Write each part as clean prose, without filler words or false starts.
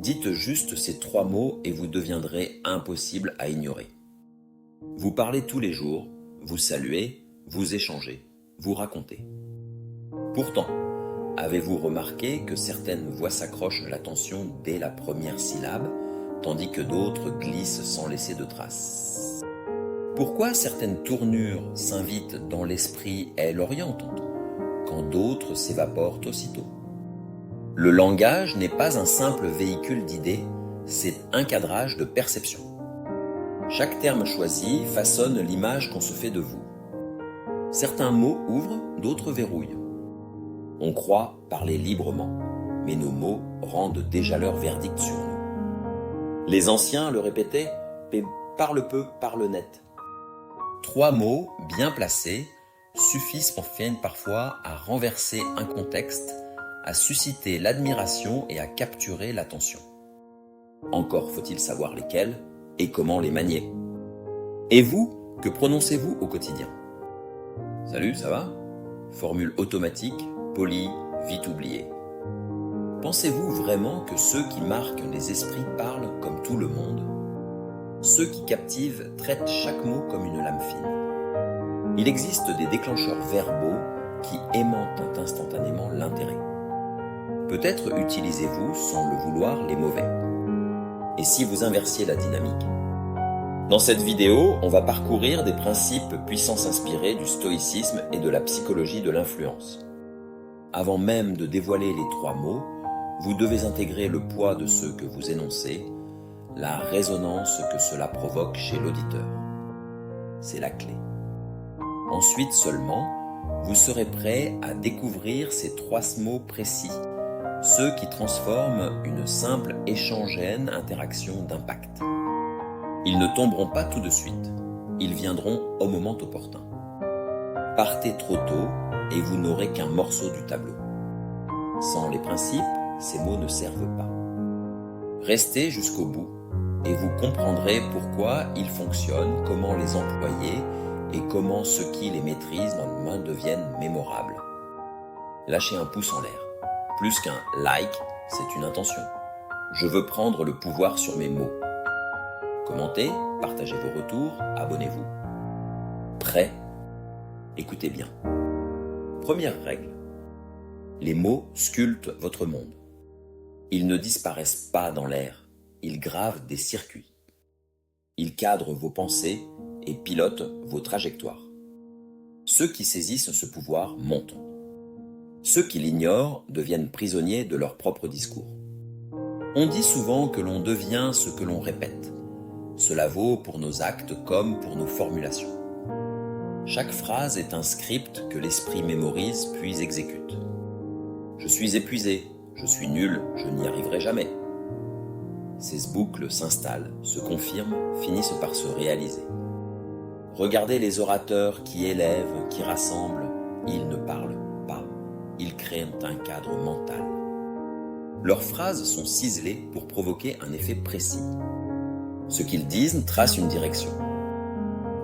Dites juste ces 3 mots et vous deviendrez impossible à ignorer. Vous parlez tous les jours, vous saluez, vous échangez, vous racontez. Pourtant, avez-vous remarqué que certaines voix s'accrochent à l'attention dès la première syllabe, tandis que d'autres glissent sans laisser de traces? Pourquoi certaines tournures s'invitent dans l'esprit et l'orientent, quand d'autres s'évaporent aussitôt? Le langage n'est pas un simple véhicule d'idées, c'est un cadrage de perception. Chaque terme choisi façonne l'image qu'on se fait de vous. Certains mots ouvrent, d'autres verrouillent. On croit parler librement, mais nos mots rendent déjà leur verdict sur nous. Les anciens le répétaient, « parle peu, parle net ». 3 mots bien placés suffisent parfois à renverser un contexte, à susciter l'admiration et à capturer l'attention. Encore faut-il savoir lesquels et comment les manier. Et vous, que prononcez-vous au quotidien? Salut, ça va? Formule automatique, polie, vite oubliée. Pensez-vous vraiment que ceux qui marquent les esprits parlent comme tout le monde? Ceux qui captivent traitent chaque mot comme une lame fine. Il existe des déclencheurs verbaux qui aimantent instantanément l'intérêt. Peut-être utilisez-vous, sans le vouloir, les mauvais. Et si vous inversiez la dynamique? Dans cette vidéo, on va parcourir des principes puissants inspirés du stoïcisme et de la psychologie de l'influence. Avant même de dévoiler les 3 mots, vous devez intégrer le poids de ceux que vous énoncez, la résonance que cela provoque chez l'auditeur. C'est la clé. Ensuite seulement, vous serez prêt à découvrir ces 3 mots précis, ceux qui transforment une simple échangène interaction d'impact. Ils ne tomberont pas tout de suite, ils viendront au moment opportun. Partez trop tôt et vous n'aurez qu'un morceau du tableau. Sans les principes, ces mots ne servent pas. Restez jusqu'au bout et vous comprendrez pourquoi ils fonctionnent, comment les employer et comment ceux qui les maîtrisent dans les mains deviennent mémorables. Lâchez un pouce en l'air. Plus qu'un like, c'est une intention. Je veux prendre le pouvoir sur mes mots. Commentez, partagez vos retours, abonnez-vous. Prêt? Écoutez bien. Première règle. Les mots sculptent votre monde. Ils ne disparaissent pas dans l'air, ils gravent des circuits. Ils cadrent vos pensées et pilotent vos trajectoires. Ceux qui saisissent ce pouvoir montent. Ceux qui l'ignorent deviennent prisonniers de leur propre discours. On dit souvent que l'on devient ce que l'on répète. Cela vaut pour nos actes comme pour nos formulations. Chaque phrase est un script que l'esprit mémorise puis exécute. Je suis épuisé, je suis nul, je n'y arriverai jamais. Ces boucles s'installent, se confirment, finissent par se réaliser. Regardez les orateurs qui élèvent, qui rassemblent, ils ne parlent pas, ils créent un cadre mental. Leurs phrases sont ciselées pour provoquer un effet précis. Ce qu'ils disent trace une direction.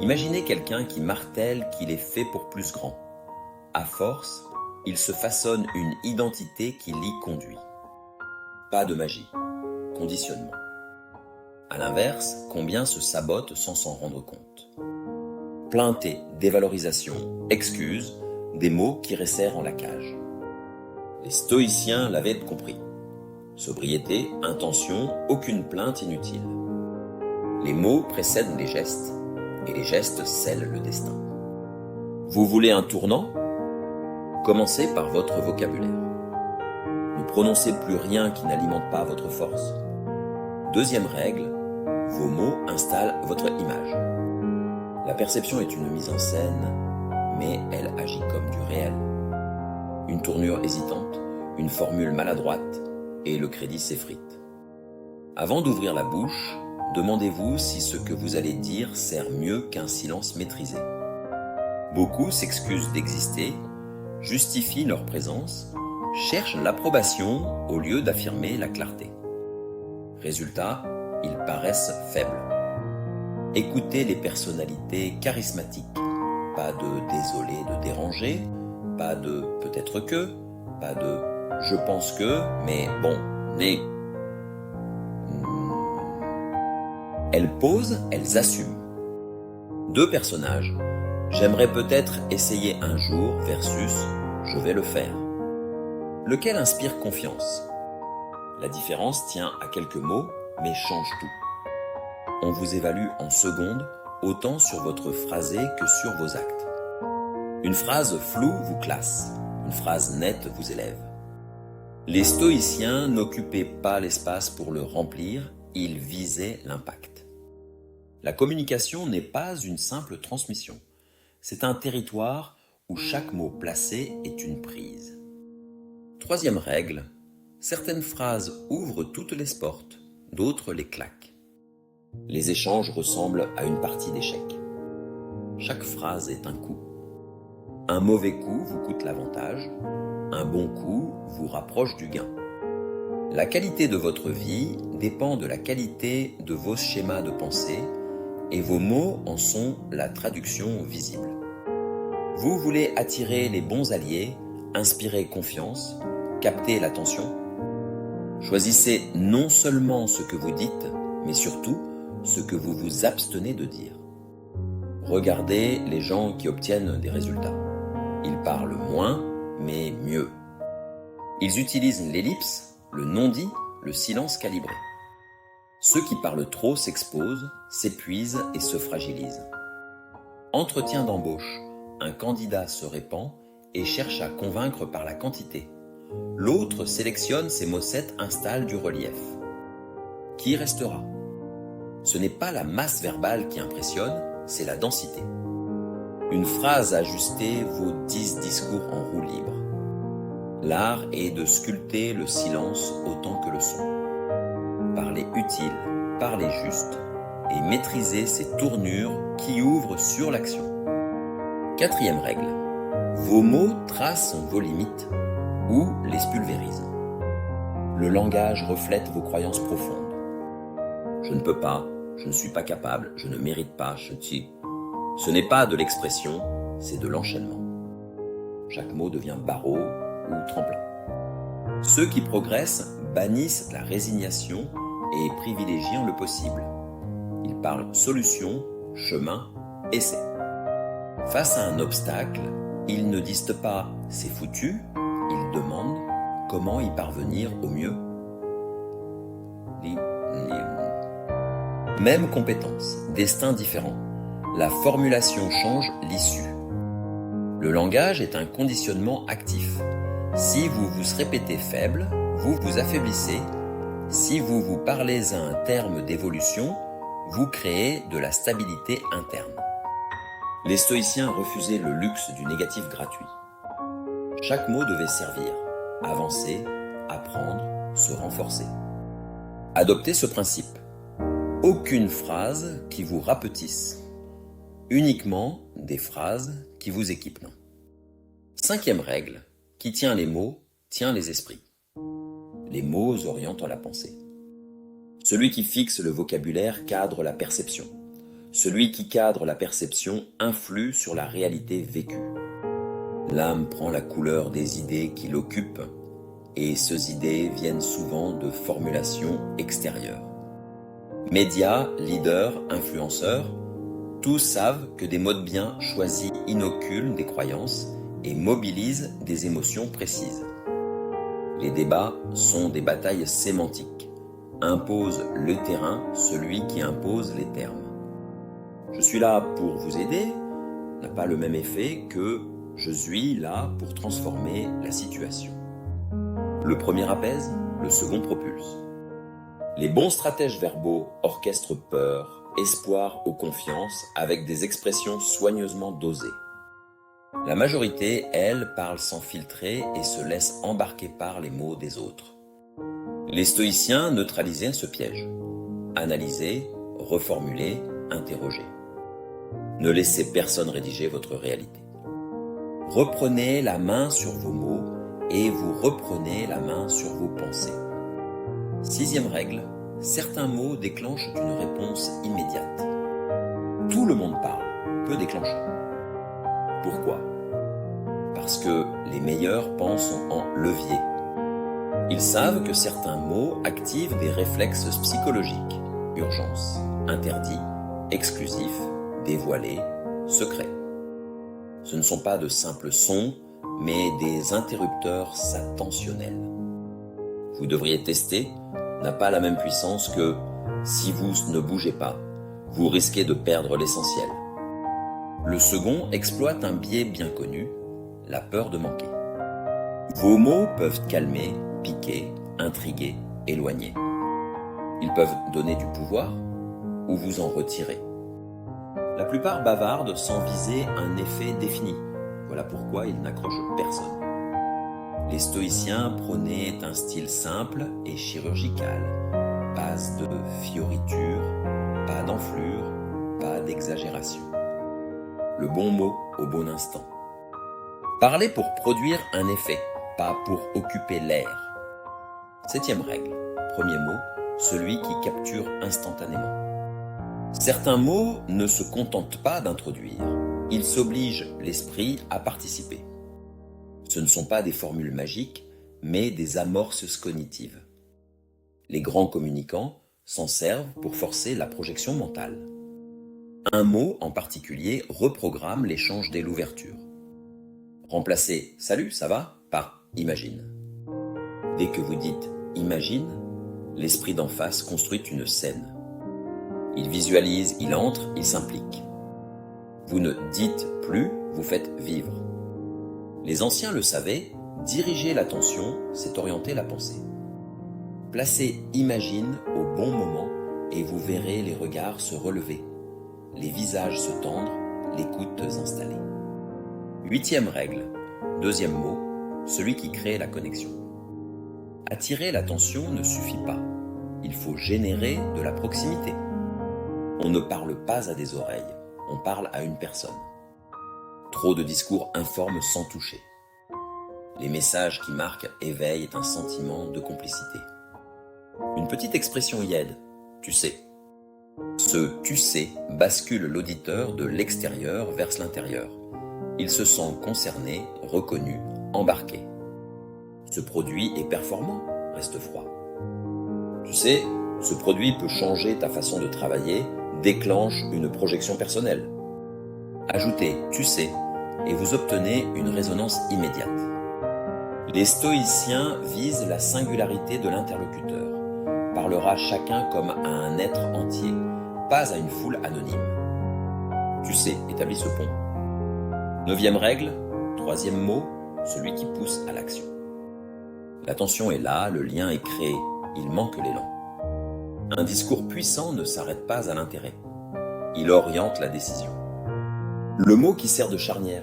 Imaginez quelqu'un qui martèle qu'il est fait pour plus grand. À force, il se façonne une identité qui l'y conduit. Pas de magie, conditionnement. À l'inverse, combien se sabotent sans s'en rendre compte? Plaintes, dévalorisation, excuses, des mots qui resserrent en la cage. Les stoïciens l'avaient compris. Sobriété, intention, aucune plainte inutile. Les mots précèdent les gestes, et les gestes scellent le destin. Vous voulez un tournant? Commencez par votre vocabulaire. Ne prononcez plus rien qui n'alimente pas votre force. Deuxième règle, vos mots installent votre image. La perception est une mise en scène, mais elle agit comme du réel. Une tournure hésitante, une formule maladroite, et le crédit s'effrite. Avant d'ouvrir la bouche, demandez-vous si ce que vous allez dire sert mieux qu'un silence maîtrisé. Beaucoup s'excusent d'exister, justifient leur présence, cherchent l'approbation au lieu d'affirmer la clarté. Résultat, ils paraissent faibles. Écoutez les personnalités charismatiques. Pas de désolé de déranger, pas de peut-être que, pas de je pense que, mais bon, né. Elles posent, elles assument. Deux personnages. J'aimerais peut-être essayer un jour versus je vais le faire. Lequel inspire confiance? La différence tient à quelques mots, mais change tout. On vous évalue en secondes, autant sur votre phrasé que sur vos actes. Une phrase floue vous classe, une phrase nette vous élève. Les stoïciens n'occupaient pas l'espace pour le remplir, ils visaient l'impact. La communication n'est pas une simple transmission, c'est un territoire où chaque mot placé est une prise. Troisième règle, certaines phrases ouvrent toutes les portes, d'autres les claquent. Les échanges ressemblent à une partie d'échecs. Chaque phrase est un coup. Un mauvais coup vous coûte l'avantage, un bon coup vous rapproche du gain. La qualité de votre vie dépend de la qualité de vos schémas de pensée et vos mots en sont la traduction visible. Vous voulez attirer les bons alliés, inspirer confiance, capter l'attention? Choisissez non seulement ce que vous dites, mais surtout ce que vous vous abstenez de dire. Regardez les gens qui obtiennent des résultats. Ils parlent moins, mais mieux. Ils utilisent l'ellipse, le non-dit, le silence calibré. Ceux qui parlent trop s'exposent, s'épuisent et se fragilisent. Entretien d'embauche. Un candidat se répand et cherche à convaincre par la quantité. L'autre sélectionne ses mocettes, installe du relief. Qui restera? Ce n'est pas la masse verbale qui impressionne, c'est la densité. Une phrase ajustée vaut 10 discours en roue libre. L'art est de sculpter le silence autant que le son. Parler utile, parler juste et maîtriser ces tournures qui ouvrent sur l'action. Quatrième règle, vos mots tracent vos limites ou les pulvérisent. Le langage reflète vos croyances profondes. Je ne peux pas, je ne suis pas capable, je ne mérite pas, je suis... Ce n'est pas de l'expression, c'est de l'enchaînement. Chaque mot devient barreau ou tremplin. Ceux qui progressent bannissent la résignation et privilégient le possible. Ils parlent solution, chemin, essai. Face à un obstacle, ils ne disent pas « c'est foutu », ils demandent comment y parvenir au mieux. Même compétence, destin différent. La formulation change l'issue. Le langage est un conditionnement actif. Si vous vous répétez faible, vous vous affaiblissez. Si vous vous parlez à un terme d'évolution, vous créez de la stabilité interne. Les stoïciens refusaient le luxe du négatif gratuit. Chaque mot devait servir, avancer, apprendre, se renforcer. Adoptez ce principe. Aucune phrase qui vous rapetisse. Uniquement des phrases qui vous équipent. Cinquième règle, qui tient les mots, tient les esprits. Les mots orientent la pensée. Celui qui fixe le vocabulaire cadre la perception. Celui qui cadre la perception influe sur la réalité vécue. L'âme prend la couleur des idées qui l'occupent, et ces idées viennent souvent de formulations extérieures. Médias, leaders, influenceurs, tous savent que des mots de bien choisis inoculent des croyances et mobilisent des émotions précises. Les débats sont des batailles sémantiques. Impose le terrain celui qui impose les termes. Je suis là pour vous aider n'a pas le même effet que je suis là pour transformer la situation. Le premier apaise, le second propulse. Les bons stratèges verbaux orchestrent peur, espoir ou confiance avec des expressions soigneusement dosées. La majorité, elle, parle sans filtrer et se laisse embarquer par les mots des autres. Les stoïciens neutralisaient ce piège. Analysez, reformulez, interrogez. Ne laissez personne rédiger votre réalité. Reprenez la main sur vos mots et vous reprenez la main sur vos pensées. Sixième règle, certains mots déclenchent une réponse immédiate. Tout le monde parle, peu déclencheur. Pourquoi? Parce que les meilleurs pensent en levier. Ils savent que certains mots activent des réflexes psychologiques. urgence, interdit, exclusif, dévoilé, secret. Ce ne sont pas de simples sons, mais des interrupteurs attentionnels. Vous devriez tester, n'a pas la même puissance que si vous ne bougez pas, vous risquez de perdre l'essentiel. Le second exploite un biais bien connu, la peur de manquer. Vos mots peuvent calmer, piquer, intriguer, éloigner. Ils peuvent donner du pouvoir ou vous en retirer. La plupart bavardent sans viser un effet défini. Voilà pourquoi ils n'accrochent personne. Les stoïciens prônaient un style simple et chirurgical, base de fioritures, pas d'enflure, pas d'exagération. Le bon mot au bon instant. Parler pour produire un effet, pas pour occuper l'air. 7e règle. Premier mot, celui qui capture instantanément. Certains mots ne se contentent pas d'introduire, ils s'obligent l'esprit à participer. Ce ne sont pas des formules magiques, mais des amorces cognitives. Les grands communicants s'en servent pour forcer la projection mentale. Un mot en particulier reprogramme l'échange dès l'ouverture. Remplacez « Salut, ça va ?» par « Imagine ». Dès que vous dites « Imagine », l'esprit d'en face construit une scène. Il visualise, il entre, il s'implique. Vous ne dites plus, vous faites vivre. Les anciens le savaient, diriger l'attention, c'est orienter la pensée. Placez « Imagine » au bon moment et vous verrez les regards se relever, les visages se tendre, l'écoute s'installer. 8e règle, 2e mot, celui qui crée la connexion. Attirer l'attention ne suffit pas, il faut générer de la proximité. On ne parle pas à des oreilles, on parle à une personne. Trop de discours informent sans toucher. Les messages qui marquent éveillent un sentiment de complicité. Une petite expression y aide, tu sais. Ce « tu sais » bascule l'auditeur de l'extérieur vers l'intérieur. Il se sent concerné, reconnu, embarqué. Ce produit est performant, reste froid. Tu sais, ce produit peut changer ta façon de travailler, déclenche une projection personnelle. Ajoutez « tu sais » et vous obtenez une résonance immédiate. Les stoïciens visent la singularité de l'interlocuteur. Parlera chacun comme à un être entier, pas à une foule anonyme. Tu sais, établis ce pont. 9e règle, 3e mot, celui qui pousse à l'action. L'attention est là, le lien est créé, il manque l'élan. Un discours puissant ne s'arrête pas à l'intérêt. Il oriente la décision. Le mot qui sert de charnière.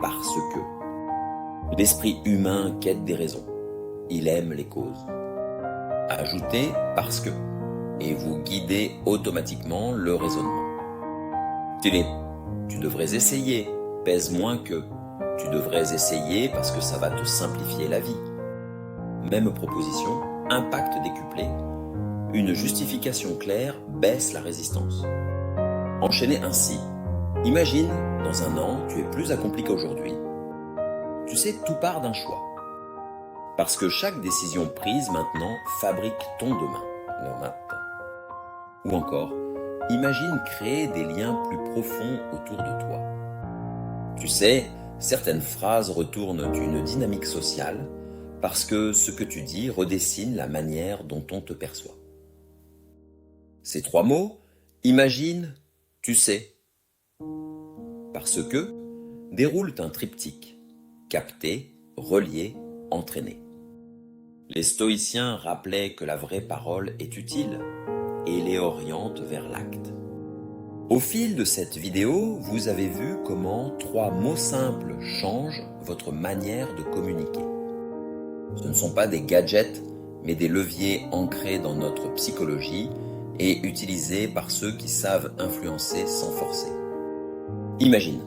Parce que. L'esprit humain quête des raisons. Il aime les causes. Ajoutez parce que. Et vous guidez automatiquement le raisonnement. Télé. Tu devrais essayer. Pèse moins que. Tu devrais essayer parce que ça va te simplifier la vie. Même proposition, impact décuplé. Une justification claire baisse la résistance. Enchaînez ainsi. Imagine, dans un an, tu es plus accompli qu'aujourd'hui. Tu sais, tout part d'un choix. Parce que chaque décision prise maintenant fabrique ton demain, le matin. Ou encore, imagine créer des liens plus profonds autour de toi. Tu sais, certaines phrases retournent une dynamique sociale parce que ce que tu dis redessine la manière dont on te perçoit. Ces 3 mots, imagine, tu sais, parce que déroulent un triptyque, capter, relier, entraîner. Les stoïciens rappelaient que la vraie parole est utile et les oriente vers l'acte. Au fil de cette vidéo, vous avez vu comment 3 mots simples changent votre manière de communiquer. Ce ne sont pas des gadgets, mais des leviers ancrés dans notre psychologie et utilisés par ceux qui savent influencer sans forcer. Imagine,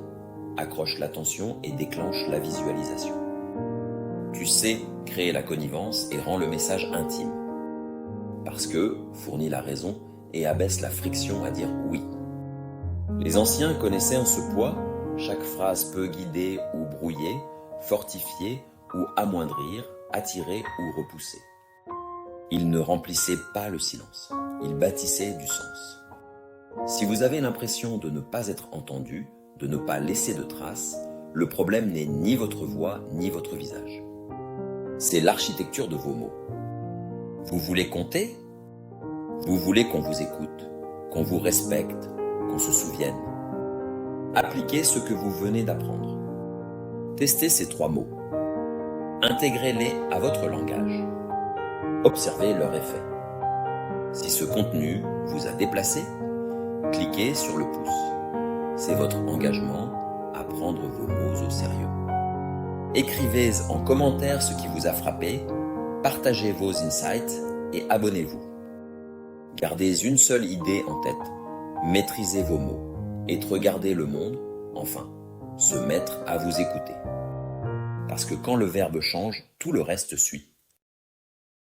accroche l'attention et déclenche la visualisation. Tu sais créer la connivence et rend le message intime. Parce que fournit la raison et abaisse la friction à dire oui. Les anciens connaissaient ce poids, chaque phrase peut guider ou brouiller, fortifier ou amoindrir, attirer ou repousser. Ils ne remplissaient pas le silence, il bâtissait du sens. Si vous avez l'impression de ne pas être entendu, de ne pas laisser de traces, le problème n'est ni votre voix ni votre visage. C'est l'architecture de vos mots. Vous voulez compter ? Vous voulez qu'on vous écoute, qu'on vous respecte, qu'on se souvienne. Appliquez ce que vous venez d'apprendre. Testez ces 3 mots. Intégrez-les à votre langage. Observez leur effet. Si ce contenu vous a déplacé, cliquez sur le pouce. C'est votre engagement à prendre vos mots au sérieux. Écrivez en commentaire ce qui vous a frappé, partagez vos insights et abonnez-vous. Gardez une seule idée en tête, maîtrisez vos mots et regardez le monde, enfin, se mettre à vous écouter. Parce que quand le verbe change, tout le reste suit.